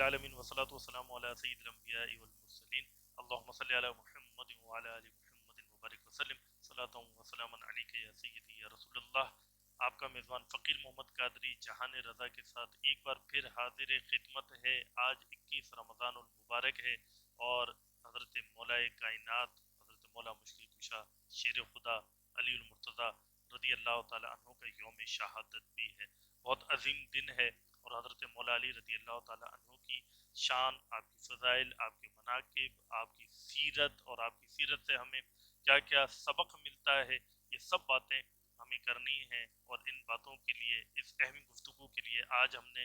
العالمین والصلاة والسلام علی سید الانبیاء والمرسلین اللہم صلی علی محمد وعلی آل محمد وبارک وسلم صلاۃ وسلاما علیک یا سیدی یا رسول اللہ۔ آپ کا میزبان فقیر محمد قادری جہان رضا کے ساتھ ایک بار پھر حاضر خدمت ہے۔ آج 21 رمضان المبارک ہے اور حضرت مولا کائنات حضرت مولا مشکل کشا شیر خدا علی المرتضیٰ رضی اللہ تعالی عنہ کا یوم شہادت بھی ہے۔ بہت عظیم دن ہے اور حضرت مولا علی رضی اللہ تعالی عنہ کی شان، آپ کی فضائل، آپ کے مناقب، آپ کی سیرت اور آپ کی سیرت سے ہمیں کیا کیا سبق ملتا ہے، یہ سب باتیں ہمیں کرنی ہیں۔ اور ان باتوں کے لیے، اس اہم گفتگو کے لیے آج ہم نے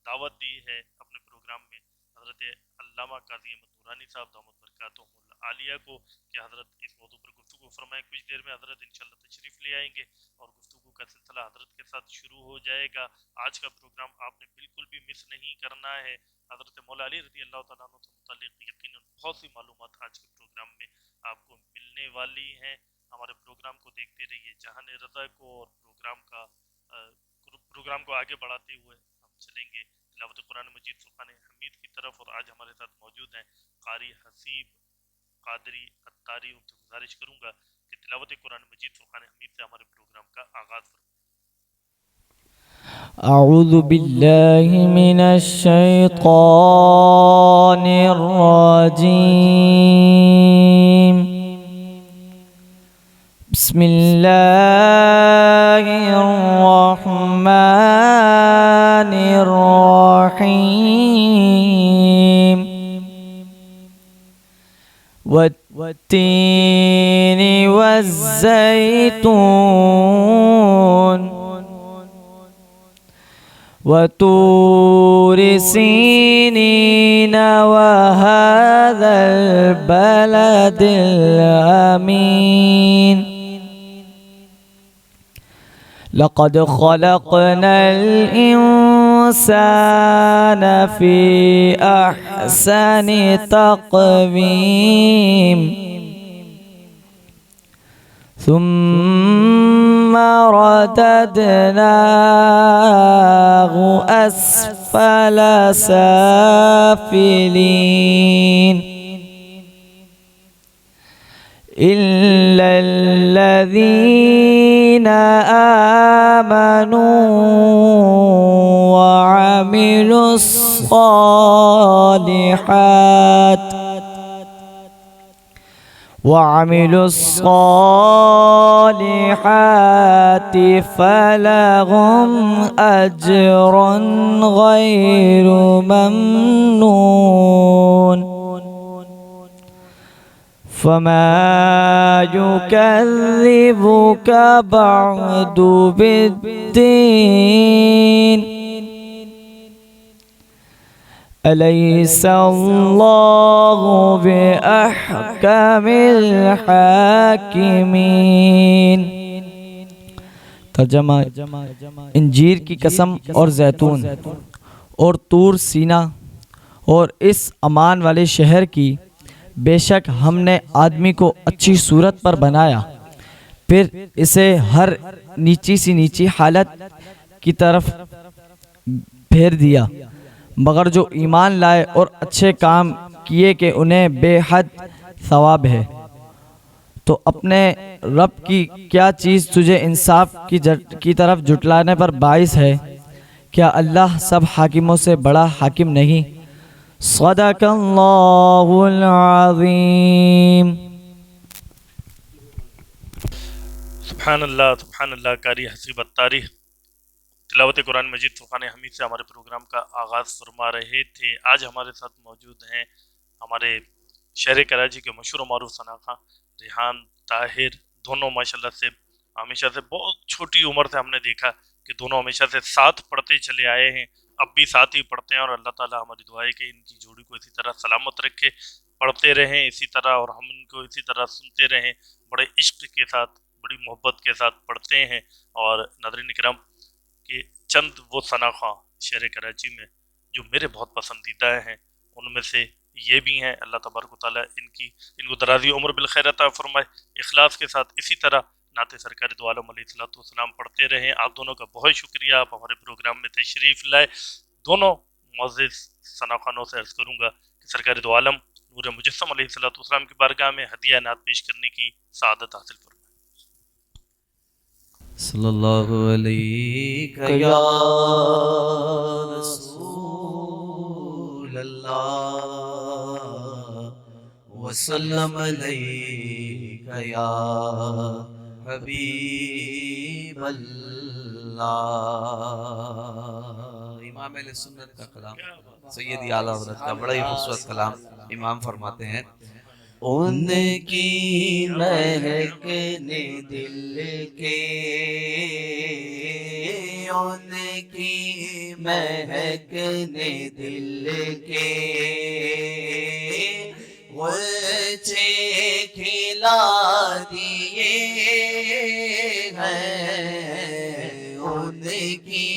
دعوت دی ہے اپنے پروگرام میں حضرت علامہ قاضی احمد نورانی صاحب دامت برکاتہم العالیہ کو کہ حضرت اس موضوع پر گفتگو فرمائیں۔ کچھ دیر میں حضرت انشاءاللہ تشریف لے آئیں گے اور گفتگو کا سلسلہ حضرت کے ساتھ شروع ہو جائے گا۔ آج کا پروگرام آپ نے بالکل بھی مس نہیں کرنا ہے۔ حضرت مولا علی رضی اللہ تعالیٰ عنہ سے متعلق یقیناً بہت سی معلومات آج کے پروگرام میں آپ کو ملنے والی ہیں۔ ہمارے پروگرام کو دیکھتے رہیے جہان رضا کو، اور پروگرام کو آگے بڑھاتے ہوئے ہم چلیں گے تلاوت قرآن مجید فرقان حمید کی طرف، اور آج ہمارے ساتھ موجود ہیں قاری حسیب قادری اتاری۔ ان سے گزارش کروں گا کہ تلاوت قرآن مجید فرقان حمید سے ہمارے پروگرام کا آغاز فرمائیں۔ أعوذ بالله من الشيطان الرجيم. بسم الله الرحمن الرحيم. والتين والزيتون وطور سينين وهذا البلد الأمين. لقد خلقنا الإنسان في أحسن تقويم ثم رددناه أسفل سافلين إلا الذين آمنوا وعملوا الصالحات فلهم أجر غير ممنون. فما يكذبك بعد بالدين أليس الله بأحكم الحاكمين. ترجمہ: انجیر کی قسم اور زیتون اور طور سینا اور اس امان والے شہر کی، بے شک ہم نے آدمی کو اچھی صورت پر بنایا، پھر اسے ہر نیچی سی نیچی حالت کی طرف پھیر دیا، مگر جو ایمان لائے اور اچھے کام کیے کہ انہیں بے حد ثواب ہے۔ تو اپنے رب کی کیا چیز تجھے انصاف کی طرف جٹلانے پر باعث ہے؟ کیا اللہ سب حاکموں سے بڑا حاکم نہیں؟ صدق اللہ العظیم. سبحان اللہ. قاری حسیب اتاری تلاوت قرآن مجید فرقان حمید سے ہمارے پروگرام کا آغاز فرما رہے تھے۔ آج ہمارے ساتھ موجود ہیں ہمارے شہر کراچی کے مشہور و معروف ثناخواں ریحان طاہر۔ دونوں ماشاءاللہ سے ہمیشہ سے بہت چھوٹی عمر سے ہم نے دیکھا کہ دونوں ہمیشہ سے ساتھ پڑھتے چلے آئے ہیں، اب بھی ساتھ ہی پڑھتے ہیں، اور اللہ تعالی ہماری دعا ہے کہ ان کی جوڑی کو اسی طرح سلامت رکھے، پڑھتے رہیں اسی طرح، اور ہم ان کو اسی طرح سنتے رہیں، بڑے عشق کے ساتھ، بڑی محبت کے ساتھ پڑھتے ہیں۔ اور ناظرین کرام کہ چند وہ ثناخواں شہر کراچی میں جو میرے بہت پسندیدہ ہیں، ان میں سے یہ بھی ہیں۔ اللہ تبارک و تعالیٰ ان کو درازی عمر بالخیر عطا فرمائے، اخلاص کے ساتھ اسی طرح نعت سرکار دو عالم علیہ السلام پڑھتے رہیں۔ آپ دونوں کا بہت شکریہ، آپ ہمارے پروگرام میں تشریف لائے۔ دونوں معزز ثنا خانوں سے عرض کروں گا کہ سرکار دو عالم نور مجسم علیہ السلام کی بارگاہ میں ہدیہ نعت پیش کرنے کی سعادت حاصل فرمائیں۔ صلی اللہ علیہ یا رسول اللہ وسلم علیہ یا حبیب اللہ۔ امام اہل سنت کا کلام، سیدی اعلیٰ حضرت کا بڑا ہی خوبصورت کلام امام فرماتے ہیں، ان کی مہک نے دل کے، ان کی مہک نے دل کے غنچے کھلا دیے ہیں، ان کی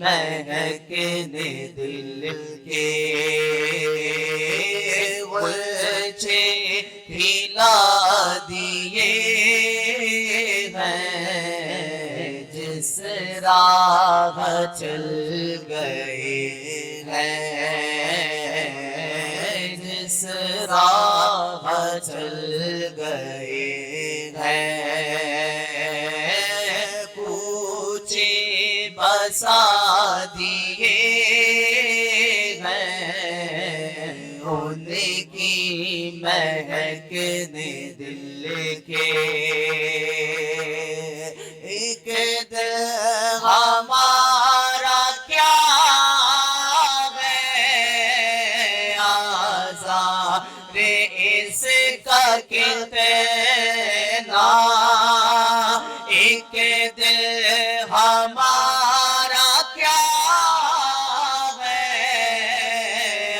مہک نے دل کے غنچے کھلا دیے ہیں، جس راہ چل گئے ہیں، جس راہ چل گئے ہیں، کوچے بسا دیے ہیں، ان کی مہک نے دل کے، ایک دل ہمارا کیا ہے آزار اس کا کتنا، ایک دل ہمارا کیا ہے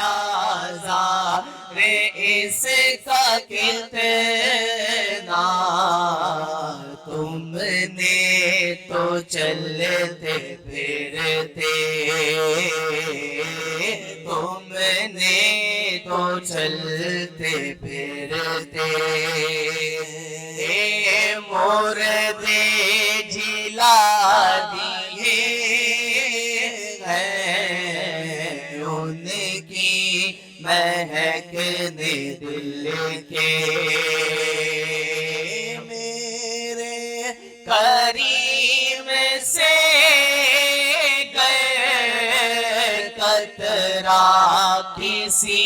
آزار اس کا کتنا، تم نے تو چلتے پھرتے، تم نے تو چلتے پھرتے مرد جلا دیے ہیں، ان کی مہک نے دل کے، میرے کریم سے گئے قطرہ کسی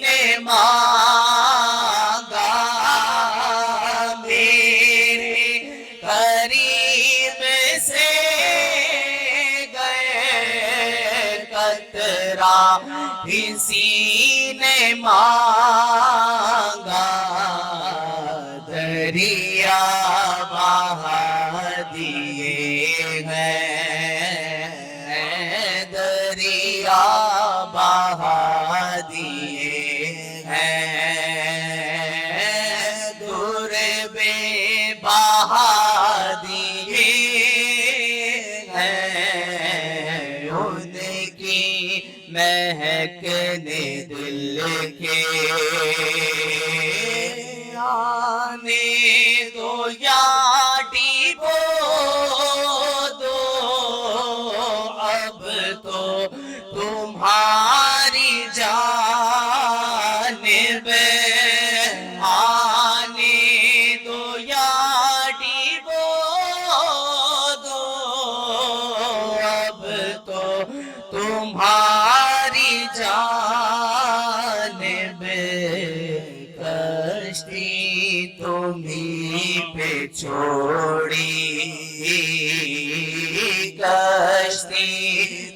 نے مانگا، میرے کریم سے گئے قطرہ کسی نے مانگا، دریا بہا دیے ہیں، دریا بہا دیے ہیں، دور بے بہا دیے ہیں، ان کی مہک نے دل کے، آنے دو یا ڈیبو دو اب تو تمہاری جانب، آنے دو یا ڈیبو دو اب تو تمہاری جانب، کشتی تمہیں پہ چھوڑی، کشتی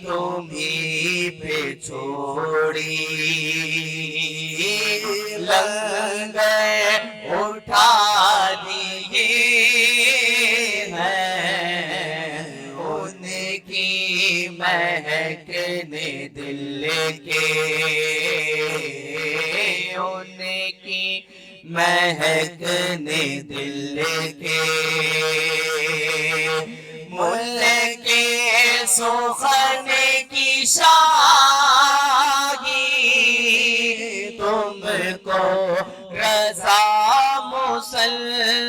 تمہیں پہ چھوڑی، لنگر اٹھا دیے ہیں، ان کی مہک نے دل کے، ان کی مہک نے دل کے، ملک سخن کی شاہی تم کو رضا مسلم،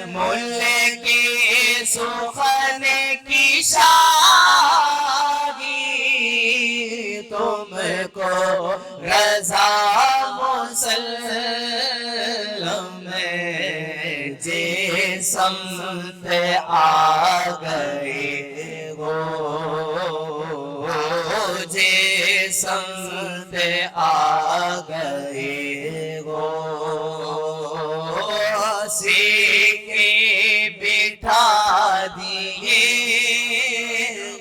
ملک سخن کی شاہی تم کو رضا مسلم جسم پہ آ گئے ہو جسم پہ آ گئے ہو سیکھے بٹھا دیے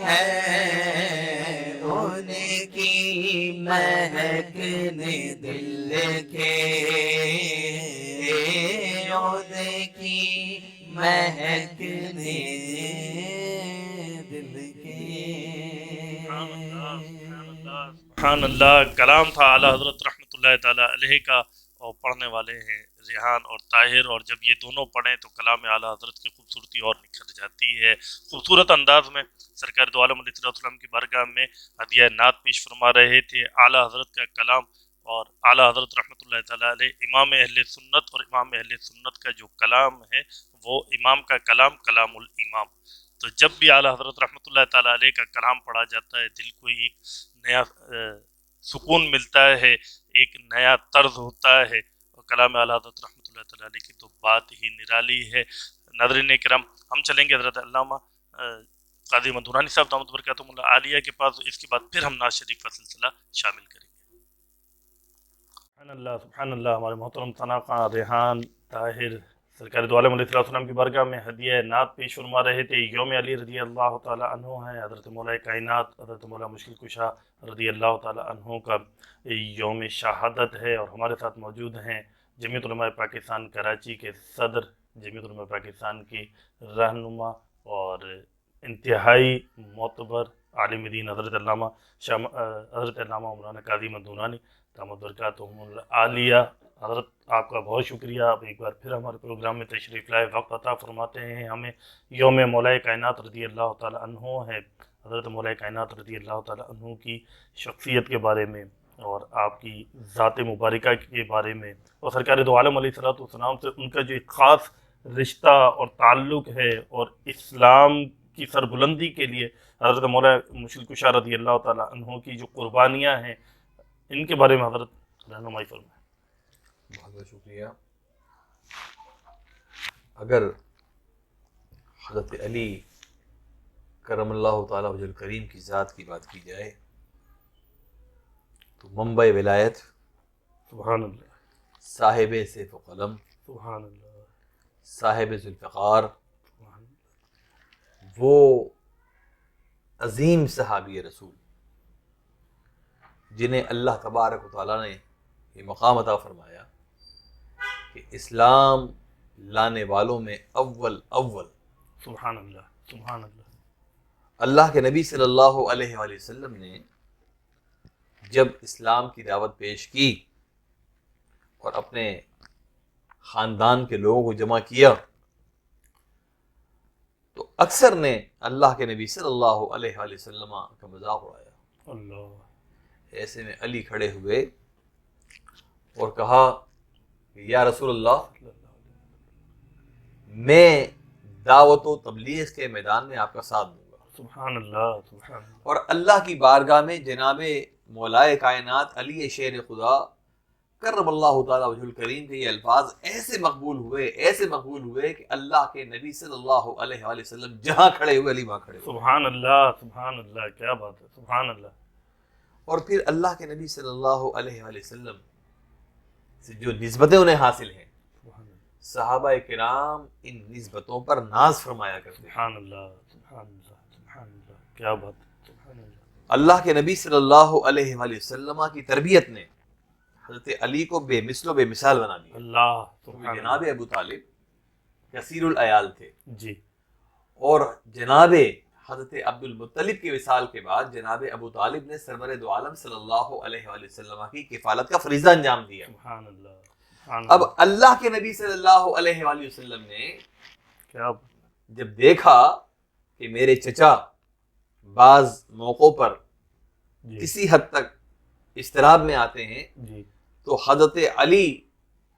ہیں ان کی مہک نے دل کے ان کی مہک نے دل کے سبحان اللہ. کلام تھا اعلیٰ حضرت رحمۃ اللہ تعالی علیہ کا، اور پڑھنے والے ہیں ریحان اور طاہر، اور جب یہ دونوں پڑھیں تو کلام اعلیٰ حضرت کی خوبصورتی اور نکھر جاتی ہے. خوبصورت انداز میں سرکار دو عالم علیہ السلام کی بارگاہ میں ہدیہ نعت پیش فرما رہے تھے. اعلیٰ حضرت کا کلام اور اعلیٰ حضرت رحمۃ اللہ تعالی علیہ امام اہل سنت، اور امام اہل سنت کا جو کلام ہے وہ امام کا کلام کلام الامام. تو جب بھی اعلیٰ حضرت رحمۃ اللہ تعالی علیہ کا کلام پڑھا جاتا ہے دل کو ایک نیا سکون ملتا ہے، ایک نیا طرز ہوتا ہے، اور کلام اعلیٰ حضرت رحمۃ اللہ تعالی علیہ کی تو بات ہی نرالی ہے. ناظرین کرام، ہم چلیں گے حضرت علامہ قاضی مدورانی صاحب دامت برکاتہم اللہ عالیہ کے پاس، اس کے بعد پھر ہم ناز شریف کا سلسلہ شامل کریں گے. سبحان اللہ سبحان اللہ. ہمارے محترم ثنا خان ریحان طاہر سرکار دو عالم علیہ السلام کی بارگاہ میں ہدیہ نعت پیش فرما رہے تھے. یوم علی رضی اللہ تعالی عنہ ہے، حضرت مولا کائنات حضرت مولا مشکل کشا رضی اللہ تعالی عنہ کا یوم شہادت ہے، اور ہمارے ساتھ موجود ہیں جمعیت علماء پاکستان کراچی کے صدر، جمعیت علماء پاکستان کی رہنما اور انتہائی معتبر عالم دین حضرت علامہ عمران قاضی مدورانی دامت برکاتہم العالیہ. حضرت آپ کا بہت شکریہ، آپ ایک بار پھر ہمارے پروگرام میں تشریف لائے، وقت عطا فرماتے ہیں ہمیں. یوم مولا کائنات رضی اللہ تعالی عنہ ہے. حضرت مولا کائنات رضی اللہ تعالی عنہ کی شخصیت کے بارے میں اور آپ کی ذات مبارکہ کے بارے میں، اور سرکار دو عالم علیہ السلام سے ان کا جو ایک خاص رشتہ اور تعلق ہے، اور اسلام کی سربلندی کے لیے حضرت مولا مشکل کشا رضی اللہ تعالی عنہ کی جو قربانیاں ہیں، ان کے بارے میں حضرت رہنمائی فرمائیں. بہت بہت شکریہ. اگر حضرت علی کرم اللہ تعالیٰ وجہ الکریم کی ذات کی بات کی جائے تو منبع ولایت، سبحان اللہ، صاحب سیف و قلم، سبحان اللہ، صاحب ذوالفقار، سبحان اللہ، وہ عظیم صحابی رسول جنہیں اللہ تبارک و تعالیٰ نے یہ مقام عطا فرمایا کہ اسلام لانے والوں میں اول سبحان اللہ، سبحان اللہ. اللہ کے نبی صلی اللہ علیہ وآلہ وسلم نے جب اسلام کی دعوت پیش کی اور اپنے خاندان کے لوگوں کو جمع کیا تو اکثر نے اللہ کے نبی صلی اللہ علیہ وآلہ وسلم کا مذاق اڑایا. اللہ، ایسے میں علی کھڑے ہوئے اور کہا کہ یا رسول اللہ، میں دعوت و تبلیغ کے میدان میں آپ کا ساتھ دوں گا. سبحان اللہ، سبحان اللہ. اور اللہ کی بارگاہ میں جناب مولائے کائنات علی شیر خدا کرم اللہ تعالیٰ وجہ الکریم کے یہ الفاظ ایسے مقبول ہوئے کہ اللہ کے نبی صلی اللہ علیہ وآلہ وسلم جہاں کھڑے ہوئے علی وہاں کھڑے ہوئے. سبحان اللہ، سبحان اللہ، کیا بات ہے، سبحان اللہ. اور پھر اللہ کے نبی صلی اللہ علیہ وآلہ وسلم سے جو نسبتیں انہیں حاصل ہیں، صحابہ کرام ان نسبتوں پر ناز فرمایا کرتے ہیں. سبحان اللہ، سبحان اللہ، سبحان اللہ، کیا بات ہے، سبحان اللہ. اللہ کے نبی صلی اللہ علیہ وآلہ وسلم کی تربیت نے حضرت علی کو بے مثل و بے مثال بنا دیا. اللہ، کیونکہ جناب ابو طالب کثیر العیال تھے، جی، اور جناب حضرت عبد المطلب کی وصال کے بعد جناب ابو طالب نے سرور دو عالم صلی اللہ علیہ وآلہ وسلم کی کفالت کا فریضہ انجام دیا. سبحان اللہ، سبحان اب اللہ، اللہ کے نبی صلی اللہ علیہ وآلہ وسلم نے کیا بات، جب دیکھا کہ میرے چچا بعض موقعوں پر جی کسی حد تک اضطراب میں آتے ہیں جی، تو حضرت علی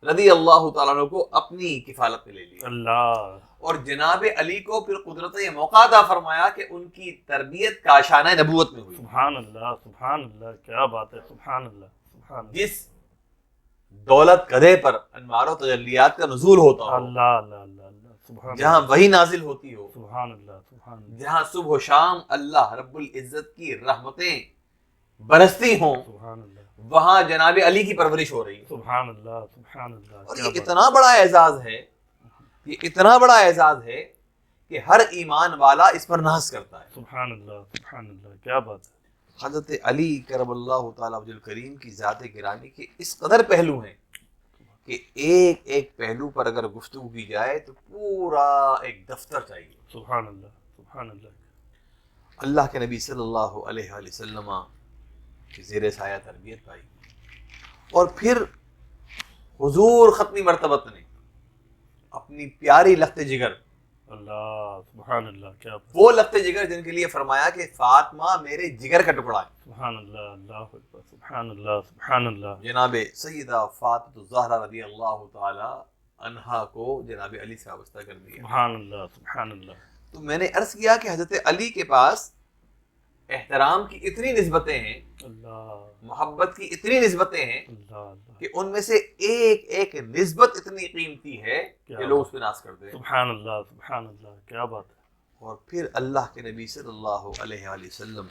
رضی اللہ تعالیٰ عنہ کو اپنی کفالت میں لے لیا، اللہ اور جناب علی کو پھر قدرت یہ موقع عطا فرمایا کہ ان کی تربیت کاشانہ نبوت میں ہوئی۔ سبحان اللہ، کیا بات ہے، سبحان اللہ، جس دولت گدھے پر انوار و تجلیات کا نزول ہوتا ہو، اللہ اللہ اللہ اللہ، سبحان جہاں وہی نازل ہوتی ہو، سبحان اللہ، سبحان اللہ، جہاں صبح و شام اللہ رب العزت کی رحمتیں برستی ہوں، سبحان اللہ، وہاں جناب علی کی پرورش ہو رہی ہے۔ سبحان اللہ، سبحان اللہ، اور کیا یہ بات اتنا بڑا اعزاز ہے، یہ اتنا بڑا اعزاز ہے کہ ہر ایمان والا اس پر ناز کرتا ہے۔ سبحان اللہ، سبحان اللہ، کیا بات ہے، حضرت علی کرم اللہ تعالیٰ وجہ الکریم کی ذات گرامی کے اس قدر پہلو ہیں کہ ایک ایک پہلو پر اگر گفتگو کی جائے تو پورا ایک دفتر چاہیے۔ سبحان اللہ، سبحان اللہ، اللہ کے نبی صلی اللہ علیہ وآلہ وسلم کی زیر سایہ تربیت پائی، اور پھر حضور ختمی مرتبت نے اپنی پیاری لخت جگر، اللہ، سبحان اللہ، کیا بات، وہ لخت جگر جن کے لیے فرمایا کہ فاطمہ میرے جگر کا ٹکڑا ہے، سبحان اللہ، اللہ اکبر، سبحان اللہ، سبحان اللہ، جناب سیدہ فاطمہ الزہرا رضی اللہ تعالی عنہا کو جناب علی سے وابستہ کر دیا۔ سبحان اللہ، سبحان اللہ، تو میں نے عرض کیا کہ حضرت علی کے پاس احترام کی اتنی نسبتیں ہیں، اللہ محبت کی اتنی نسبتیں ہیں اللہ اللہ، کہ ان میں سے ایک ایک نسبت اتنی قیمتی ہے کہ لوگ اس پہ ناز کرتے ہیں۔ سبحان اللہ، سبحان اللہ، کیا بات ہے، اور پھر اللہ کے نبی صلی اللہ علیہ وآلہ وسلم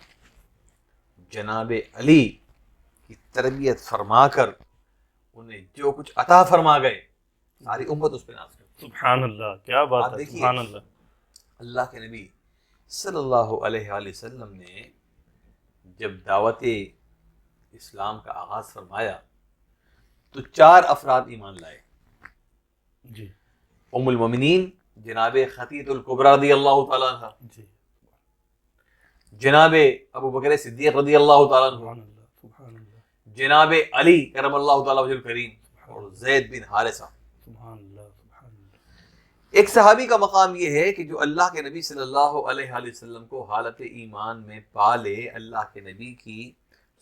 جناب علی کی تربیت فرما کر انہیں جو کچھ عطا فرما گئے، ساری امت اس پہ ناز کرتی ہے۔ سبحان اللہ، کیا بات آپ ہے، دیکھیے، سبحان اللہ، اللہ کے نبی صلی اللہ علیہ وآلہ وسلم نے جب دعوت اسلام کا آغاز فرمایا تو 4 افراد ایمان لائے۔ جی ام المومنین جناب خدیجہ الکبریٰ رضی اللہ تعالیٰ عنہ، جی، جناب ابو بکر صدیق رضی اللہ تعالیٰ عنہ، سبحان اللہ، سبحان اللہ، جناب علی کرم اللہ تعالیٰ وجہ الکریم، اور زید بن حارثہ۔ سبحان اللہ، سبحان اللہ، ایک صحابی کا مقام یہ ہے کہ جو اللہ کے نبی صلی اللہ علیہ وآلہ وسلم کو حالت ایمان میں پالے، اللہ کے نبی کی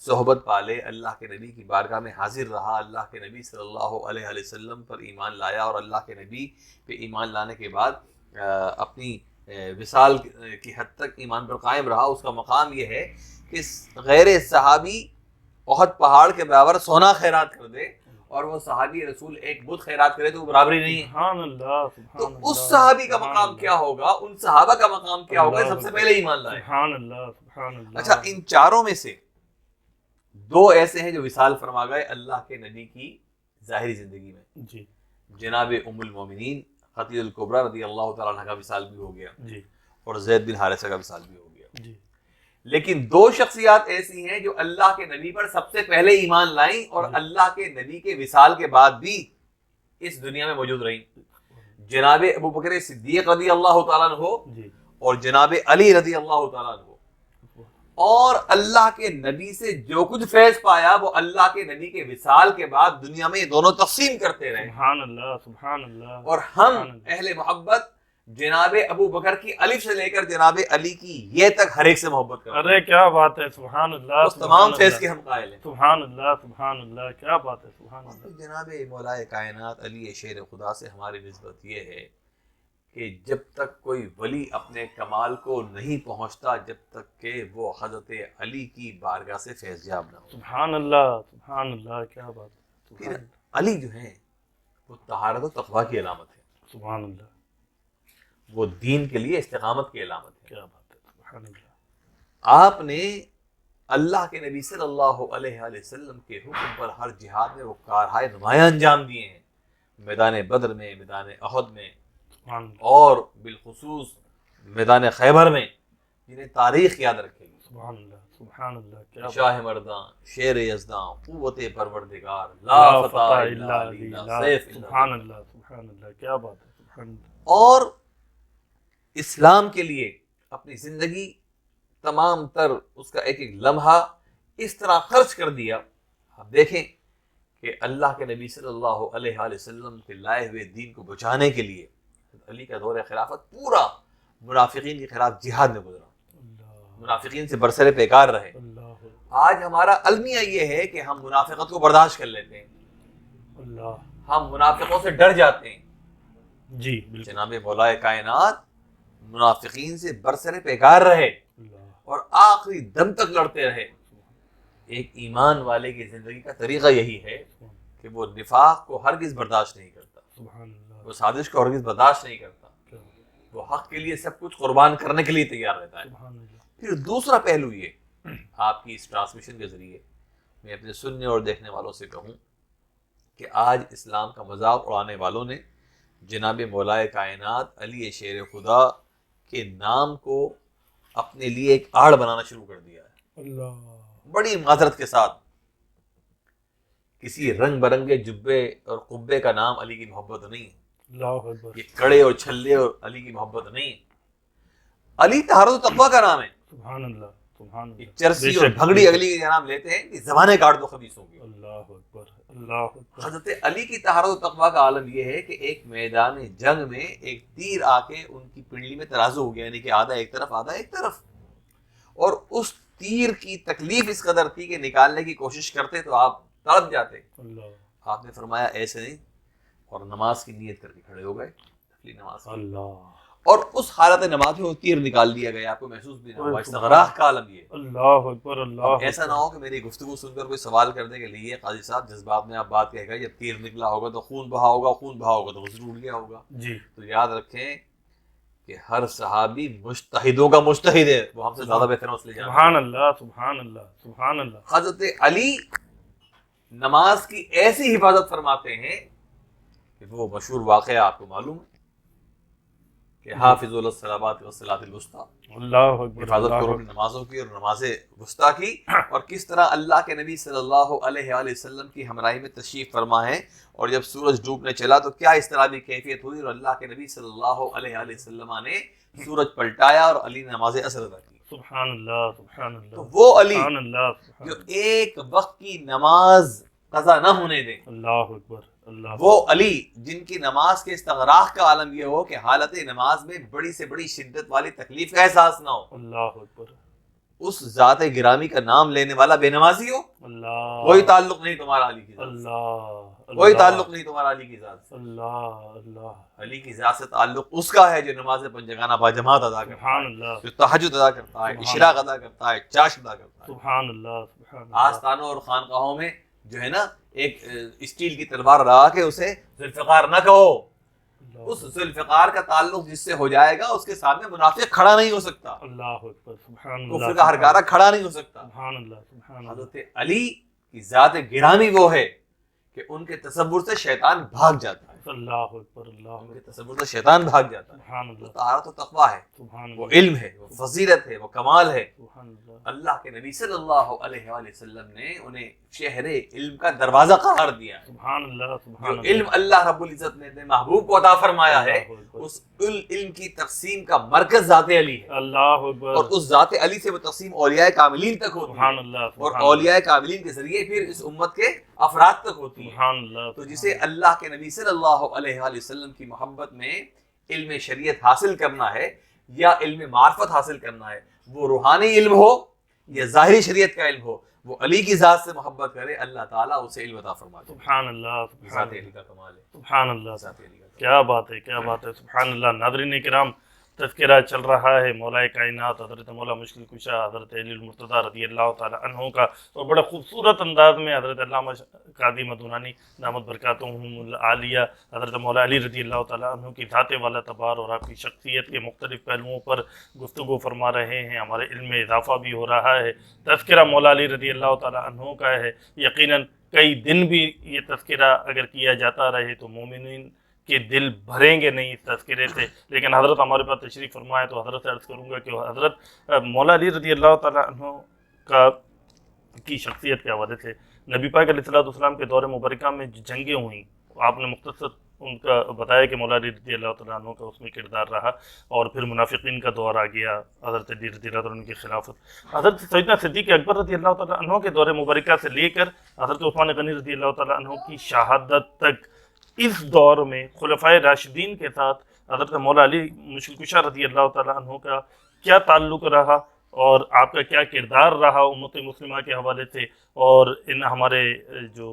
صحبت پالے، اللہ کے نبی کی بارگاہ میں حاضر رہا، اللہ کے نبی صلی اللہ علیہ وآلہ وسلم پر ایمان لایا، اور اللہ کے نبی پہ ایمان لانے کے بعد اپنی وصال کی حد تک ایمان پر قائم رہا، اس کا مقام یہ ہے کہ غیر صحابی احد پہاڑ کے برابر سونا خیرات کر دے اور وہ صحابی رسول ایک بت خیرات کرے تو وہ برابری نہیں ہے۔ سبحان اللہ، تو سبحان اللہ، اس صحابی کا سبحان مقام اللہ، کیا ہوگا، ان صحابہ کا مقام کیا ہوگا، سب سے پہلے ایمان لائے۔ سبحان اللہ، سبحان اللہ، اچھا، ان چاروں میں سے 2 ایسے ہیں جو وصال فرما گئے اللہ کے نبی کی ظاہری زندگی میں، جی جناب ام المومنین خدیجہ الکبریٰ رضی اللہ تعالیٰ عنہ کا وصال بھی ہو گیا، جی اور زید بن حارثہ کا وصال بھی ہو گیا۔ جی، لیکن 2 شخصیات ایسی ہیں جو اللہ کے نبی پر سب سے پہلے ایمان لائیں اور اللہ کے نبی کے وصال کے بعد بھی اس دنیا میں موجود رہیں، جناب ابو بکر صدیق رضی اللہ تعالیٰ عنہ جی، اور جناب علی رضی اللہ تعالیٰ عنہ۔ اور اللہ کے نبی سے جو کچھ فیض پایا وہ اللہ کے نبی کے وصال کے بعد دنیا میں یہ دونوں تقسیم کرتے رہے، سبحان اللہ، سبحان اللہ، اور ہم سبحان اللہ، اہل محبت جناب ابو بکر کی الف سے لے کر جناب علی کی یہ تک ہر ایک سے محبت کرتے ہیں، ارے کیا بات ہے، سبحان اللہ، اس تمام سبحان فیض اللہ، کے ہم قائل ہیں۔ سبحان اللہ، سبحان اللہ، کیا بات ہے، سبحان اللہ، جناب مولا کائنات علی شیر خدا سے ہماری نسبت یہ ہے کہ جب تک کوئی ولی اپنے کمال کو نہیں پہنچتا جب تک کہ وہ حضرت علی کی بارگاہ سے فیض یاب نہ ہو۔ سبحان اللہ، سبحان اللہ، کیا بات ہے، پھر سبحان اللہ، علی جو ہیں وہ طہارت و تقویٰ کی علامت ہے، سبحان اللہ، وہ دین کے لیے استقامت کی علامت ہے۔ کیا بات ہے، سبحان اللہ، آپ نے اللہ کے نبی صلی اللہ علیہ وآلہ وسلم کے حکم پر ہر جہاد میں وہ کارہائے نمایاں انجام دیے ہیں، میدان بدر میں، میدان احد میں، سبحان اللہ، اور بالخصوص میدان خیبر میں، جنہیں تاریخ یاد رکھے گی۔ سبحان اللہ، سبحان اللہ، کیا بات ہے، شاہ مرداں، شیر یزداں، قوت پروردگار، لا لا فتح فتح الا الا علی، علی، لا سیف الا سبحان علی۔ اللہ، سبحان اللہ، کیا بات ہے، سبحان اللہ، اور اسلام کے لیے اپنی زندگی تمام تر اس کا ایک ایک لمحہ اس طرح خرچ کر دیا۔ آپ دیکھیں کہ اللہ کے نبی صلی اللہ علیہ وآلہ وسلم کے لائے ہوئے دین کو بچانے کے لیے علی کا دور خلافت پورا منافقین کے خلاف جہاد میں گزرا، اللہ، منافقین سے برسر پیکار رہے۔ اللہ، آج ہمارا المیہ یہ ہے کہ ہم منافقت کو برداشت کر لیتے ہیں، اللہ، ہم منافقوں سے ڈر جاتے ہیں. جی بالکل. جناب مولا کائنات منافقین سے برسر پیکار رہے اور آخری دم تک لڑتے رہے. ایک ایمان والے کی زندگی کا طریقہ یہی ہے کہ وہ نفاق کو ہرگز برداشت نہیں کرتا, وہ سازش کو ہرگز برداشت نہیں کرتا, وہ حق کے لیے سب کچھ قربان کرنے کے لیے تیار رہتا ہے. پھر دوسرا پہلو یہ, آپ کی اس ٹرانسمیشن کے ذریعے میں اپنے سننے اور دیکھنے والوں سے کہوں کہ آج اسلام کا مذاق اڑانے والوں نے جناب مولا کائنات علی شیر خدا کے نام کو اپنے لیے ایک آڑ بنانا شروع کر دیا ہے. اللہ. بڑی معذرت کے ساتھ, کسی رنگ برنگے جبے اور قبے کا نام علی کی محبت نہیں, اللہ اکبر. یہ کڑے اور چھلے اور علی کی محبت نہیں. علی طہارت و تقویٰ کا نام ہے. سبحان اللہ, سبحان یہ اللہ. چرسی اور بھگڑی علی کے نام لیتے ہیں کہ زبانیں کاٹ دو خبیثوں کی. اللہ اکبر, اللہ اکبر. حضرت علی کی طہارت و تقویٰ کا عالم یہ ہے کہ ایک میدان جنگ میں ایک تیر آ کے ان کی پنڈلی میں ترازو ہو گیا, یعنی کہ آدھا ایک طرف آدھا ایک طرف, اور اس تیر کی تکلیف اس قدر تھی کہ نکالنے کی کوشش کرتے تو آپ تڑپ جاتے. اللہ. آپ نے فرمایا ایسے نہیں, اور نماز کی نیت کر کے کھڑے ہو گئے, نماز. اللہ. اور اس حالت نماز میں وہ تیر نکال دیا گیا, آپ کو محسوس بھی نہ ہوا. استغراق کا عالم یہ. اللہ اکبر, اللہ. ایسا نہ ہو کہ میری گفتگو سن کر کوئی سوال کرنے کے لیے قاضی صاحب جذبات میں آپ بات کہے گا, جب تیر نکلا ہوگا تو خون بہا ہوگا, خون بہا ہوگا تو غسل اٹھ گیا ہوگا. جی. تو یاد رکھیں کہ ہر صحابی مجتہدوں کا مجتہد ہے, وہ ہم سے زیادہ بہتر ہے اس لیے. سبحان اللہ, سبحان اللہ, سبحان اللہ. حضرت علی نماز کی ایسی حفاظت فرماتے ہیں کہ وہ مشہور واقعہ آپ کو معلوم ہے کہ حافظوا للصلوات والصلاۃ الوسطیٰ, اللہ اکبر, حفاظت کرو اپنی نمازوں کی اور نماز وسطیٰ کی. اور کس طرح اللہ کے نبی صلی اللہ علیہ وآلہ وسلم کی ہمراہی میں تشریف فرما ہے, اور جب سورج ڈوبنے چلا تو کیا اس طرح کی کیفیت ہوئی, اور اللہ کے نبی صلی اللہ علیہ وآلہ وسلم نے سورج پلٹایا اور علی نے نماز عصر ادا کی. سبحان اللہ, سبحان اللہ. تو وہ علی سبحان اللہ, جو ایک وقت کی نماز قضا نہ ہونے دیں, اللہ اکبر, اللہ. وہ علی جن کی نماز کے استغراق کا عالم یہ ہو کہ حالت نماز میں بڑی سے بڑی شدت والی تکلیف کا احساس نہ ہو, اللہ اکبر. اس ذات گرامی کا نام لینے والا بے نمازی ہو, اللہ. کوئی تعلق نہیں تمہارا علی کی ذات سے, اللہ. کوئی تعلق نہیں تمہارا علی کی ذات سے. اللہ. اللہ. علی کی ذات سے تعلق اس کا ہے جو نماز پنجگانہ باجماعت ادا کرتا سبحان ہے, اللہ. جو تہجد ادا کرتا ہے, اشراق ادا کرتا ہے, چاشت ادا کرتا ہے. سبحان اللہ, سبحان اللہ. آستانوں اور خانقاہوں میں جو ہے نا ایک اسٹیل کی تلوار لگا کے اسے ذوالفقار نہ کہو, اس ذوالفقار کا تعلق جس سے ہو جائے گا اس کے سامنے منافق کھڑا نہیں ہو سکتا, اللہ اکبر, سبحان اللہ. کفر کا ہرکارہ کھڑا نہیں ہو سکتا. سبحان اللہ, سبحان اللہ. حضرت علی کی ذات گرامی وہ ہے کہ ان کے تصور سے شیطان بھاگ جاتا ہے, اللہ اکبر, اللہ. ان کے تصور سے شیطان بھاگ جاتا ہے. سبحان اللہ, طہارت و تقویٰ ہے, سبحان وہ اللہ, علم ہے, وہ فضیلت ہے, وہ کمال ہے. سبحان اللہ. اللہ کے نبی صلی اللہ علیہ وآلہ وسلم نے انہیں شہر علم کا دروازہ قرار دیا ہے. سبحان اللہ, سبحان جو اللہ. علم اللہ رب العزت نے اپنے محبوب کو عطا فرمایا ہے, اللہ اکبر. اس علم کی تقسیم کا مرکز ذات علی ہے, اللہ اکبر. اور اس ذات علی سے وہ تقسیم اولیاء کاملین تک ہوتی سبحان ہے, اللہ, اور سبحان اللہ. اولیاء کاملین کے ذریعے پھر اس امت کے افراد تک ہوتی ہے. سبحان اللہ. تو جسے اللہ کے نبی صلی اللہ علیہ وآلہ وسلم کی محبت میں علم شریعت حاصل کرنا ہے یا علم معرفت حاصل کرنا ہے, وہ روحانی علم ہو یا ظاہری شریعت کا علم ہو, وہ علی کی ذات سے محبت کرے, اللہ تعالیٰ اسے علم عطا فرماتے ہیں. سبحان اللہ, سبحان ذات اللہ. علی کا کمال ہے, سبحان اللہ. ذات علی کا. کیا بات ہے, کیا بات ہے, سبحان اللہ. ناظرین کرام, تذکرہ چل رہا ہے مولا کائنات حضرت مولا مشکل کشا حضرت علی المرتضیٰ رضی اللہ تعالی عنہ کا, اور بڑا خوبصورت انداز میں حضرت علامہ قادی مدونانی دامت برکاتہم العالیہ حضرت مولا علی رضی اللہ تعالی عنہ کی ذات والا تبار اور آپ کی شخصیت کے مختلف پہلوؤں پر گفتگو فرما رہے ہیں. ہمارے علم میں اضافہ بھی ہو رہا ہے. تذکرہ مولا علی رضی اللہ تعالی عنہ کا ہے. یقیناً کئی دن بھی یہ تذکرہ اگر کیا جاتا رہے تو مومنین کہ دل بھریں گے نہیں اس تذکرے سے. لیکن حضرت ہمارے پاس تشریف فرمائے تو حضرت سے عرض کروں گا کہ حضرت مولا علی رضی اللہ تعالیٰ عنہ کی شخصیت کے حوالے سے نبی پاک علیہ السلام کے دور مبارکہ میں جو جنگیں ہوئیں, آپ نے مختصر ان کا بتایا کہ مولا علی رضی اللہ تعالیٰ عنہ کا اس میں کردار رہا, اور پھر منافقین کا دور آ گیا حضرت علی رضی اللہ عنہ کی خلافت. حضرت سیدنا صدیق اکبر رضی اللہ تعالیٰ عنہ کے دور مبارکہ سے لے کر حضرت عثمان غنی رضی اللہ تعالیٰ عنہ کی شہادت تک, اس دور میں خلفائے راشدین کے ساتھ حضرت مولا علی مشکل کشا رضی اللہ تعالیٰ عنہ کا کیا تعلق رہا, اور آپ کا کیا کردار رہا امت مسلمہ کے حوالے سے, اور ان ہمارے جو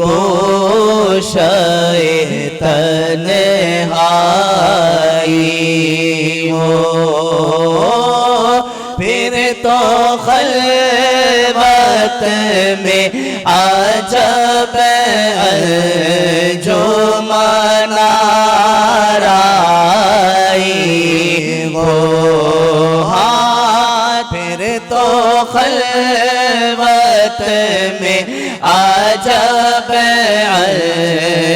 گوشۂ تنہائی ہو، پھر تو خلوت میں عجب انجمن آرائی ہو، پھر تو خلوت میں عجب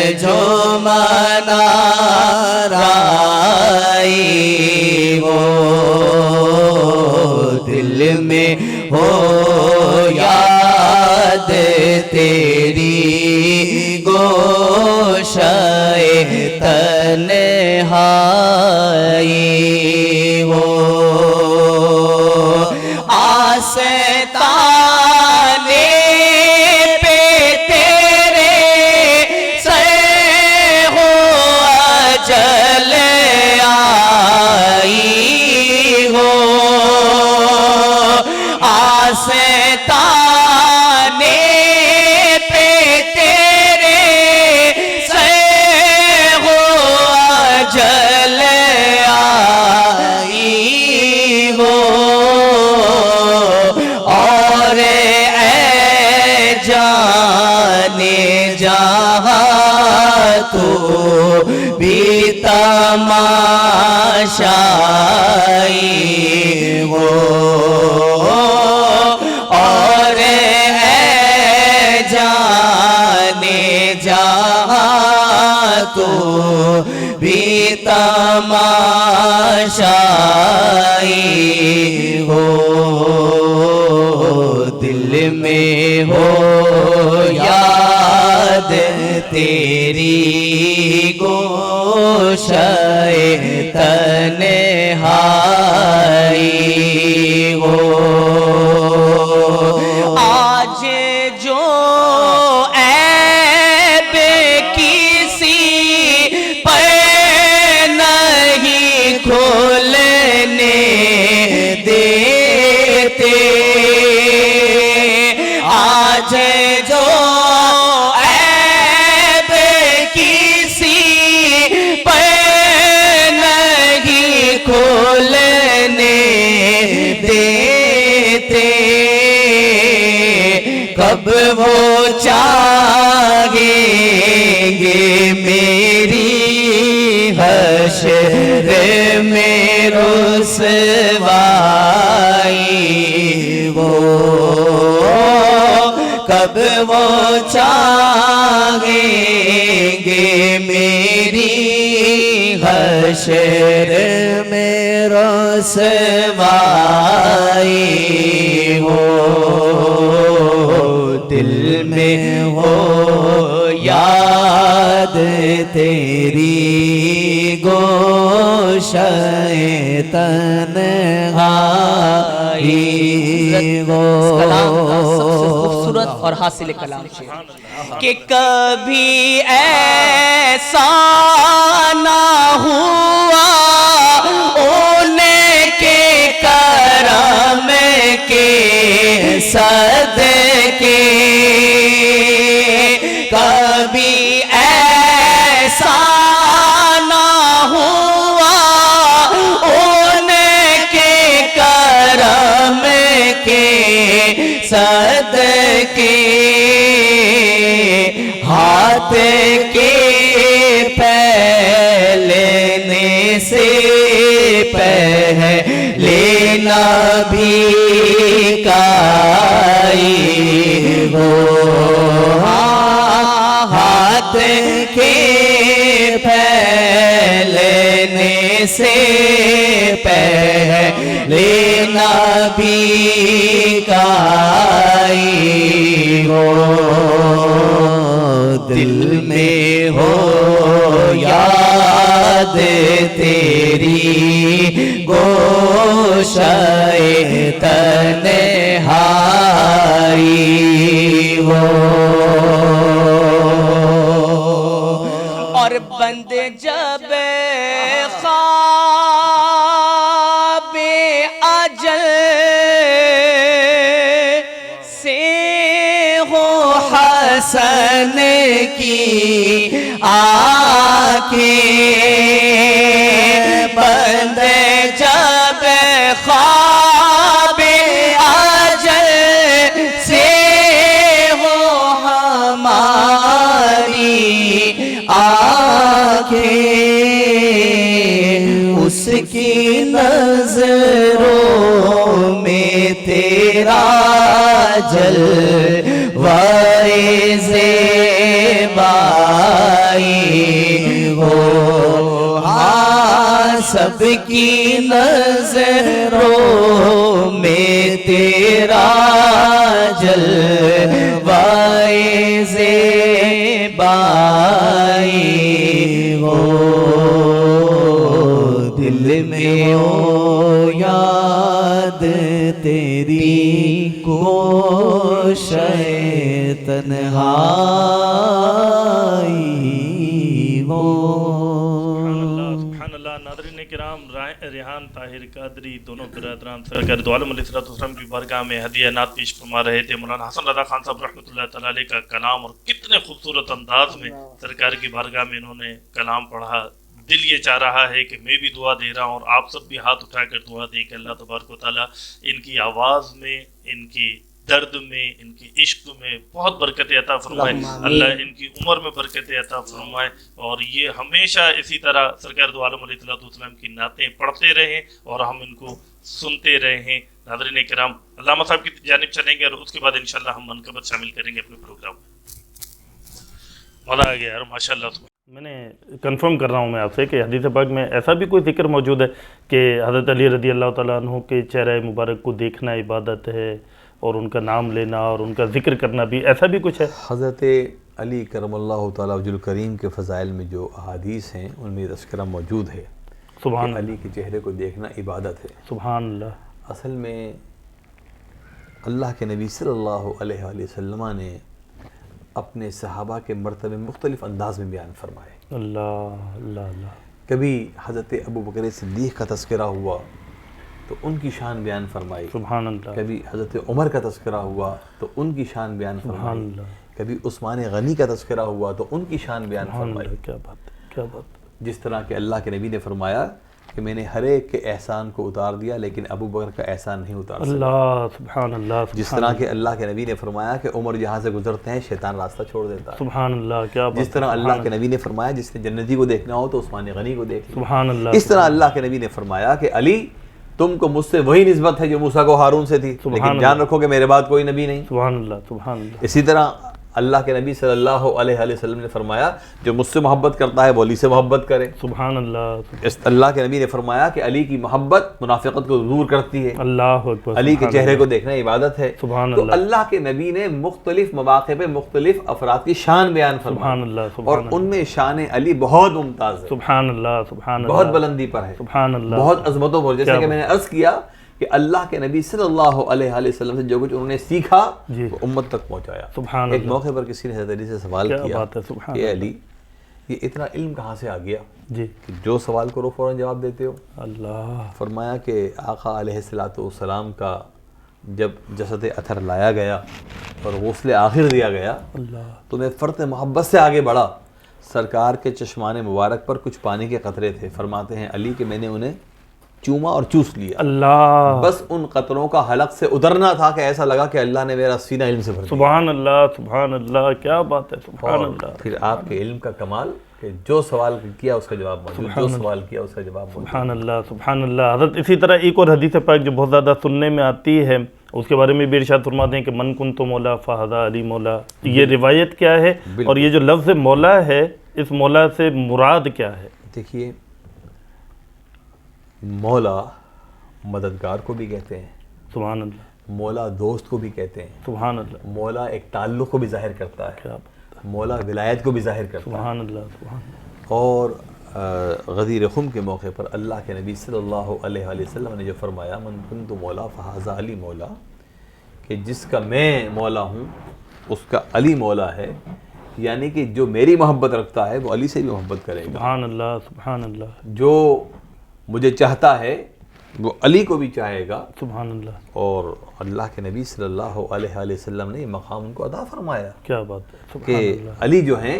انجمن آرائی ہو، دل میں ہو یاد تیری گوشۂ تنہائی ہو، آستانے پہ تیرے سے ہو اجل آئی ہو، آستانے پہ تیرے سے ہو اجل آئی ہو، اور اے جانے جہاں تو بھی تماشائی ہو، اور اے جانے جہاں تو بھی تماشائی ہو، دل میں ہو یاد تیری گوشۂ تنہائی ہو، آج جو عیب کسی پر نہیں کھولنے دیتے، آج جو عیب کسی پر نہیں کھولنے دیتے، کب وہ چاہیں گے میری حشر میں رسوائی ہو، کب وہ چاہیں گے میری حشر میں رسوائی ہو، دل میں ہو یاد تیری گوشۂ تنہائی ہو، کلام کا سب سے خوبصورت اور حاصل کلام ہے کہ کبھی ایسا نہ ہوا ان کے کرم کے صدقے، کبھی ایسا نہ ہوا ان کے کرم کے صدقے، ہاتھ کے پھیلنے سے پہلے نبی کا آئی ہو، ہاتھ کے پھیلنے سے پہلے نبی کا آئی ہو، دل میں ہو یاد تیری گوشۂ تنہائی ہو، اور بند جب خواب اجل سے ہو حسن کی آنکھیں بند جب خواب اجل سے ہو ہماری آنکھیں، اس کی نظروں میں تیرا جلوۂ زیبائی ہو، ہاں سب کی نظروں میں تیرا جلوۂ زیبائی ہو، دل میں ہو یاد تیری گوشۂ تنہائی ہو۔ سبحان اللہ۔ ناظرین کرام، ریحان طاہر قادری دونوں برادران سرکار دو عالم علیہ السلام کی بارگاہ میں ہدیہ نعت پیش فرما رہے تھے۔ مولانا حسن رضا خان صاحب رحمۃ اللہ تعالی علیہ کا کلام، اور کتنے خوبصورت انداز میں سرکار کی بارگاہ میں انہوں نے کلام پڑھا۔ دل یہ چاہ رہا ہے کہ میں بھی دعا دے رہا ہوں اور آپ سب بھی ہاتھ اٹھا کر دعا دیں کہ اللہ تبارک و تعالیٰ ان کی آواز میں، ان کی درد میں، ان کی عشق میں بہت برکت عطا فرمائے، اللہ ان کی عمر میں برکت عطا فرمائے، اور یہ ہمیشہ اسی طرح سرکار دو عالم علیہ السلام کی نعتیں پڑھتے رہیں اور ہم ان کو سنتے رہیں۔ ناظرین کرام، علامہ صاحب کی جانب چلیں گے اور اس کے بعد انشاءاللہ ہم منقبت شامل کریں گے اپنے پروگرام میں۔ مزہ آ گیا یار، ماشاء اللہ۔ میں نے کنفرم کر رہا ہوں میں آپ سے کہ حدیث پاک میں ایسا بھی کوئی ذکر موجود ہے کہ حضرت علی رضی اللہ تعالیٰ عنہ کے چہرہ مبارک کو دیکھنا عبادت ہے اور ان کا نام لینا اور ان کا ذکر کرنا بھی، ایسا بھی کچھ ہے؟ حضرت علی کرم اللہ تعالیٰ وجہ الکریم کے فضائل میں جو احادیث ہیں ان میں تذکرہ موجود ہے سبحان کہ علی کے چہرے کو دیکھنا عبادت ہے۔ سبحان اللہ۔ اصل میں اللہ کے نبی صلی اللہ علیہ وآلہ وسلم نے اپنے صحابہ کے مرتبے مختلف انداز میں بیان فرمائے۔ اللہ اللہ اللہ۔ کبھی حضرت ابو بکر صدیق کا تذکرہ ہوا تو ان کی شان بیان فرمائی، سبحان اللہ۔ کبھی حضرت عمر کا تذکرہ ہوا تو ان کی شان بیان سبحان فرمائی، اللہ۔ کبھی عثمان غنی کا تذکرہ ہوا تو ان کی شان بیان سبحان فرمائی۔ اللہ، کیا بات ہے، کیا بات ہے۔ جس طرح کہ اللہ کے نبی نے فرمایا کہ میں نے ہر ایک کے احسان کو اتار دیا لیکن ابو بکر کا احسان نہیں اتار سکا۔ اللہ سبحان اللہ۔ جس طرح کہ اللہ کے نبی نے فرمایا کہ عمر جہاں سے گزرتے ہیں شیطان راستہ چھوڑ دیتا ہے۔ سبحان اللہ، کیا بات ہے۔ جس طرح اللہ کے نبی نے فرمایا جس نے جنتی کو دیکھنا ہو تو عثمان غنی کو دیکھ لو۔ سبحان اللہ۔ اس طرح اللہ کے نبی نے فرمایا کہ علی تم کو مجھ سے وہی نسبت ہے جو موسیٰ کو ہارون سے تھی، لیکن جان رکھو کہ میرے بعد کوئی نبی نہیں۔ سبحان اللہ، سبحان اللہ۔ اسی طرح اللہ کے نبی صلی اللہ علیہ وآلہ وسلم نے فرمایا جو مجھ سے محبت کرتا ہے وہ علی سے محبت کرے۔ سبحان اللہ۔ اللہ کے نبی نے فرمایا کہ علی کی محبت منافقت کو دور کرتی ہے، اللہ اکبر۔ علی کے چہرے کو دیکھنا عبادت ہے۔ سبحان تو اللہ۔ اللہ کے نبی نے مختلف مواقع پہ مختلف افراد کی شان بیان سبحان فرمائی اللہ، اور سبحان ان میں شان علی بہت ممتاز ہے، سبحان اللہ، سبحان اللہ، بہت بلندی پر ہے، سبحان اللہ، بہت عظمتوں پر۔ جیسے کیا کہ میں نے عرض کیا کہ اللہ کے نبی صلی اللہ علیہ وآلہ وسلم سے جو کچھ انہوں نے سیکھا جی، وہ امت تک پہنچایا۔ سبحان ایک اللہ، موقع پر کسی نے حضرت علی سے سوال کیا کیا بات ہے، سبحان کہ اللہ۔ علی یہ اتنا علم کہاں سے آ گیا جی، کہ جو سوال کرو فوراً جواب دیتے ہو؟ اللہ۔ فرمایا کہ آقا علیہ السلام کا جب جسد اطہر لایا گیا اور غسل آخر دیا گیا اللہ، تو میں فرط محبت سے آگے بڑھا، سرکار کے چشمان مبارک پر کچھ پانی کے قطرے تھے، فرماتے ہیں علی کہ میں نے انہیں چوما اور چوس لیا، اللہ، بس ان قطروں کا حلق سے اترنا تھا کہ ایسا لگا کہ اللہ نے میرا سینہ علم سے بھر دیا۔ سبحان اللہ، سبحان اللہ، کیا بات ہے، سبحان اور اللہ، پھر آپ کے علم کا کمال کہ جو سوال کیا اس کا جواب موجود، جو سوال کیا اس کا جواب موجود۔ سبحان اللہ، سبحان اللہ۔ حضرت اسی طرح ایک اور حدیث پاک جو بہت زیادہ سننے میں آتی ہے اس کے بارے میں بھی ارشاد فرماتے ہیں کہ من کنت مولا فہذا علی مولا۔ یہ روایت کیا ہے اور یہ جو لفظ مولا ہے اس مولا سے مراد کیا ہے؟ دیکھیے، مولا مددگار کو بھی کہتے ہیں، سبحان اللہ، مولا دوست کو بھی کہتے ہیں، سبحان اللہ، مولا ایک تعلق کو بھی ظاہر کرتا ہے، کیا بات ہے، مولا ولایت کو بھی ظاہر کرتا ہے۔ سبحان اللہ، سبحان اللہ، اور غدیر خم کے موقع پر اللہ کے نبی صلی اللہ علیہ وآلہ وسلم نے جو فرمایا من کنت مولا فہذا علی مولا، کہ جس کا میں مولا ہوں اس کا علی مولا ہے، یعنی کہ جو میری محبت رکھتا ہے وہ علی سے بھی محبت کرے گا، سبحان اللہ، سبحان اللہ، جو مجھے چاہتا ہے وہ علی کو بھی چاہے گا، سبحان اللہ، اور اللہ کے نبی صلی اللہ علیہ وآلہ وسلم نے یہ مقام ان کو عطا فرمایا کیا بات ہے، سبحان کہ اللہ، علی جو ہیں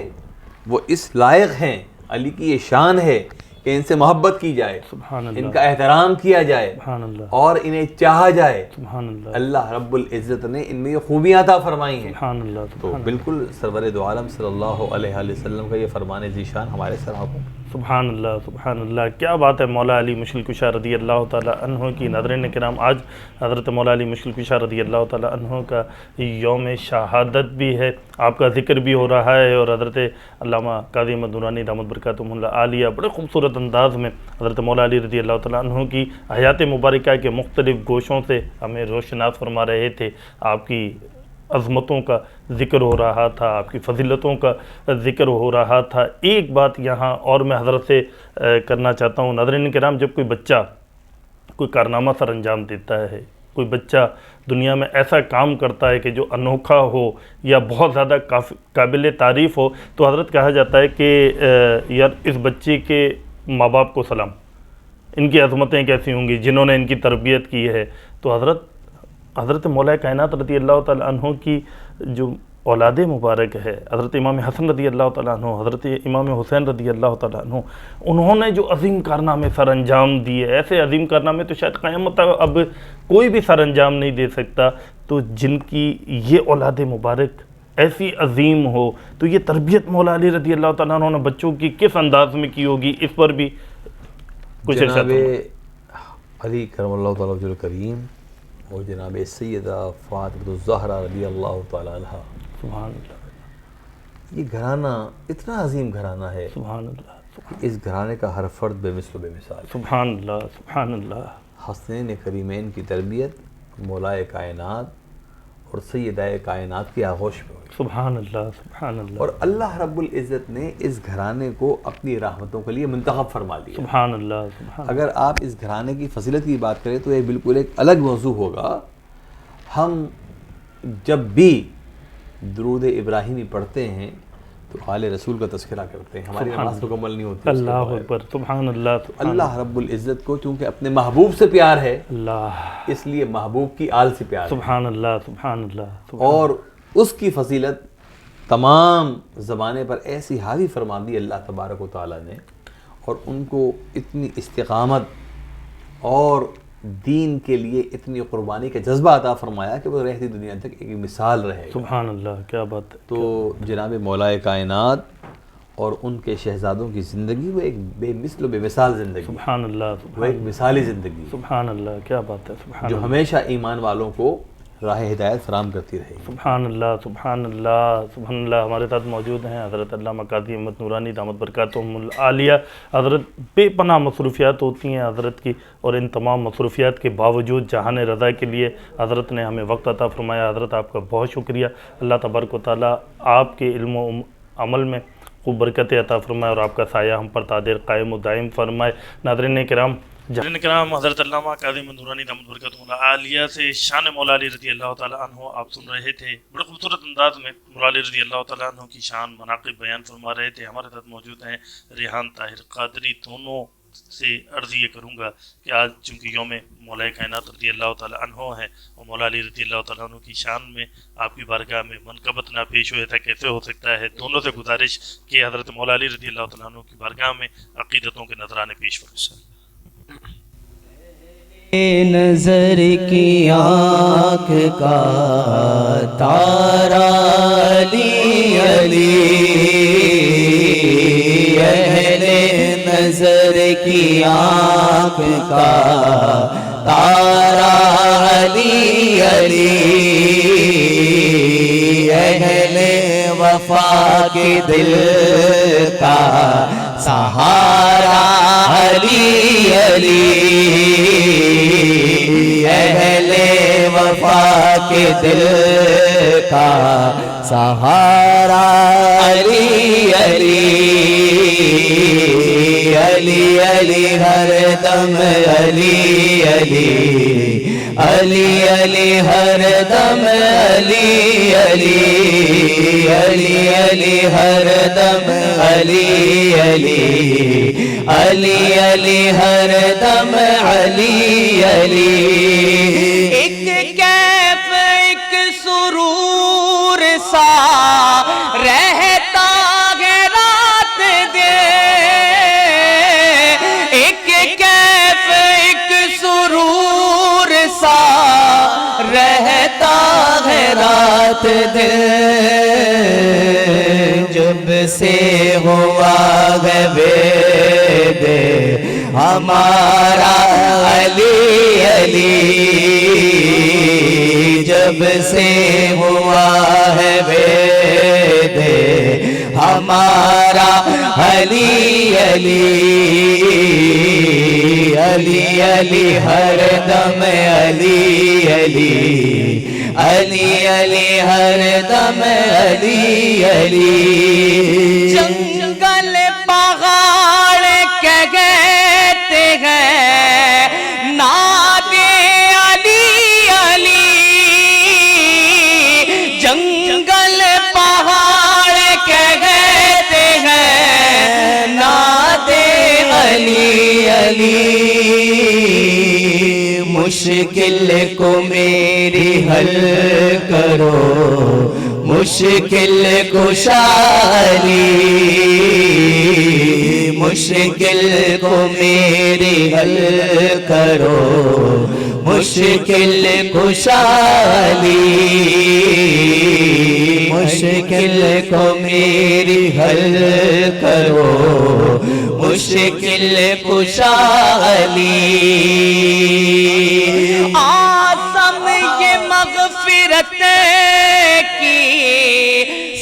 وہ اس لائق ہیں، علی کی یہ شان ہے کہ ان سے محبت کی جائے، سبحان ان اللہ، کا احترام کیا جائے سبحان اللہ، اور انہیں چاہا جائے۔ سبحان اللہ، اللہ رب العزت نے ان میں یہ خوبیاں عطا فرمائی ہیں۔ سبحان اللہ، تو بالکل سرور دو عالم صلی اللہ علیہ وآلہ وسلم کا یہ فرمان ذیشان ہمارے سر آنکھوں میں۔ سبحان اللہ، سبحان اللہ، کیا بات ہے۔ مولا علی مشکل کشا رضی اللہ تعالیٰ عنہ کی ناظرین کرام، آج حضرت مولا علی مشکل کشا رضی اللہ تعالیٰ عنہ کا یوم شہادت بھی ہے، آپ کا ذکر بھی ہو رہا ہے، اور حضرت علامہ قاضی احمد نورانی دامت برکاتہم اللہ عالیہ بڑے خوبصورت انداز میں حضرت مولا علی رضی اللہ تعالیٰ عنہ کی حیات مبارکہ کے مختلف گوشوں سے ہمیں روشناس فرما رہے تھے۔ آپ کی عظمتوں کا ذکر ہو رہا تھا، آپ کی فضیلتوں کا ذکر ہو رہا تھا۔ ایک بات یہاں اور میں حضرت سے کرنا چاہتا ہوں، ناظرین کرام، جب کوئی بچہ کوئی کارنامہ سر انجام دیتا ہے، کوئی بچہ دنیا میں ایسا کام کرتا ہے کہ جو انوکھا ہو یا بہت زیادہ قابل تعریف ہو، تو حضرت کہا جاتا ہے کہ یار اس بچے کے ماں باپ کو سلام، ان کی عظمتیں کیسی ہوں گی جنہوں نے ان کی تربیت کی ہے۔ تو حضرت مولا کائنات رضی اللہ تعالیٰ عنہ کی جو اولاد مبارک ہے، حضرت امام حسن رضی اللہ تعالیٰ عنہ، حضرت امام حسین رضی اللہ تعالیٰ عنہ، انہوں نے جو عظیم کارنامے سر انجام دیے، ایسے عظیم کارنامے تو شاید قیامت تک اب کوئی بھی سر انجام نہیں دے سکتا، تو جن کی یہ اولاد مبارک ایسی عظیم ہو، تو یہ تربیت مولا علی رضی اللہ تعالیٰ عنہ نے بچوں کی کس انداز میں کی ہوگی، اس پر بھی کچھ ارشاد جناب فرمائیں۔ علی کرم اللہ تعالیٰ وجہ الکریم اور جناب سیدہ فاطمہ الزہرا رضی اللہ تعالیٰ عنہ، سبحان اللہ، یہ گھرانہ اتنا عظیم گھرانہ ہے، سبحان اللہ، اس گھرانے کا ہر فرد بے مثل و بے مثال۔ سبحان اللہ، سبحان اللہ، حسنین کریمین کی تربیت مولائے کائنات اور سیدہ کائنات کی آغوش میں ہوئی، سبحان اللہ، سبحان اللہ، اور اللہ رب العزت نے اس گھرانے کو اپنی رحمتوں کے لیے منتخب فرما لیا۔ سبحان اللہ، سبحان اگر آپ اس گھرانے کی فضیلت کی بات کریں تو یہ بالکل ایک الگ موضوع ہوگا۔ ہم جب بھی درود ابراہیمی پڑھتے ہیں تو آل رسول کا تذکرہ کرتے ہیں، ہماری نماز مکمل نہیں ہوتی۔ اس کے اللہ بغیر۔ اکبر، سبحان اللہ، سبحان اللہ رب العزت کو چونکہ اپنے محبوب سے پیار ہے، اللہ، اس لیے محبوب کی آل سے پیار ہے، سبحان اللہ، سبحان اللہ، اور اس کی فضیلت تمام زبانے پر ایسی حاوی فرما دی اللہ تبارک و تعالیٰ نے، اور ان کو اتنی استقامت اور دین کے لیے اتنی قربانی کا جذبہ عطا فرمایا کہ وہ رہتی دنیا تک ایک مثال رہے گا۔ سبحان اللہ، کیا بات ہے۔ تو جناب مولا کائنات اور ان کے شہزادوں کی زندگی وہ ایک بے مثل و بے مثال زندگی، سبحان اللہ، وہ ایک مثالی زندگی سبحان اللہ، کیا بات ہے، سبحان جو اللہ، ہمیشہ ایمان والوں کو راہ ہدایت فراہم کرتی رہے گی۔ سبحان اللہ، سبحان اللہ، سبحان اللہ۔ ہمارے ساتھ موجود ہیں حضرت علامہ قاضی احمد نورانی دامت برکاتہم العالیہ۔ حضرت بے پناہ مصروفیات ہوتی ہیں حضرت کی، اور ان تمام مصروفیات کے باوجود جہان رضا کے لیے حضرت نے ہمیں وقت عطا فرمایا۔ حضرت آپ کا بہت شکریہ۔ اللہ تبارک و تعالیٰ آپ کے علم و عمل میں خوب برکتیں عطا فرمائے، اور آپ کا سایہ ہم پر تا دیر قائم و دائم فرمائے۔ ناظرین کرام، حضرت علامہ قاضی احمد نورانی دامت برکاتہم اللہ عالیہ سے شان مولا علی رضی اللہ تعالیٰ عنہ آپ سن رہے تھے۔ بڑے خوبصورت انداز میں مولا علی رضی اللہ تعالیٰ عنہ کی شان مناقب بیان فرما رہے تھے۔ ہمارے ساتھ موجود ہیں ریحان طاہر قادری۔ دونوں سے عرض یہ کروں گا کہ آج چونکہ یوم مولا کائنات رضی اللہ تعالیٰ عنہ ہے، اور مولا علی رضی اللہ تعالیٰ عنہ کی شان میں آپ کی بارگاہ میں منقبت نہ پیش ہوئے تھا، کیسے ہو سکتا ہے؟ دونوں سے گزارش کہ حضرت مولا علی رضی اللہ تعالیٰ عنہ کی بارگاہ میں عقیدتوں کے نذرانے پیش فرمائیں۔ نظر کی آنکھ کا تارا علی علی، اہل نظر کی آنکھ کا تارا علی علی، اہل وفا کے دل کا سہارا علی علی، اہل وفا کے دل کا سہارا علی علی، علی علی ہر دم علی علی، علی علی ہر دم علی علی، علی علی ہر دم علی علی، علی علی ہر دم علی علی ایک کیف ایک سرور سا رہتا ہے رات دن ایک کیف ایک سرور سا رہتا ہے رات دن جب سے ہوا ہے بید ہمارا علی علی جب سے ہوا ہے بید ہمارا علی علی علی علی ہر دم علی علی علی علی ہر دم علی علی جنگل پہاڑ کہتے ہیں ناد علی علی جنگل پہاڑ کہتے ہیں ناد علی علی مشکل کو میری حل کرو مشکل کشا علی مشکل کو میری حل کرو مشکل کشا علی مشکل کو میری حل کرو مشکل کشا علی آسم یہ مغفرت کی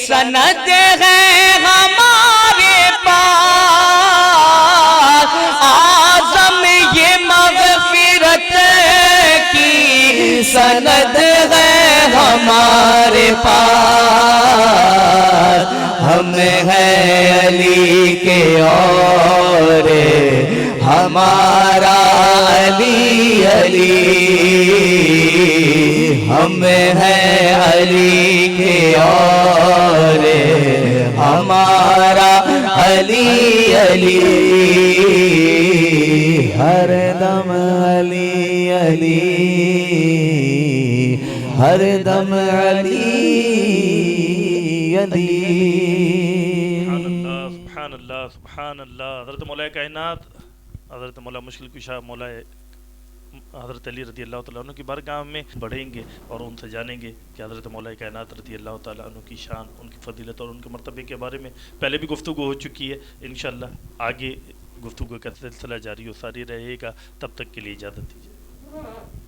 سند ہے ہمارے پاس آزم یہ مغفرت کی سند ہے ہمارے پاس ہم ہیں علی کے اور ہمارا علی علی ہم ہیں علی کے اور ہمارا علی علی ہر دم علی علی ہر دم علی علی سبحان اللہ سبحان اللہ حضرت مولا کائنات حضرت مولا مشکل کشا مولا حضرت علی رضی اللہ تعالیٰ عنہ کی بارگاہ میں بڑھیں گے اور ان سے جانیں گے کہ حضرت مولا کائنات رضی اللہ تعالیٰ عنہ کی شان ان کی فضیلت اور ان کے مرتبے کے بارے میں پہلے بھی گفتگو ہو چکی ہے انشاءاللہ آگے گفتگو کا سلسلہ جاری و ساری رہے گا تب تک کے لیے اجازت دیجیے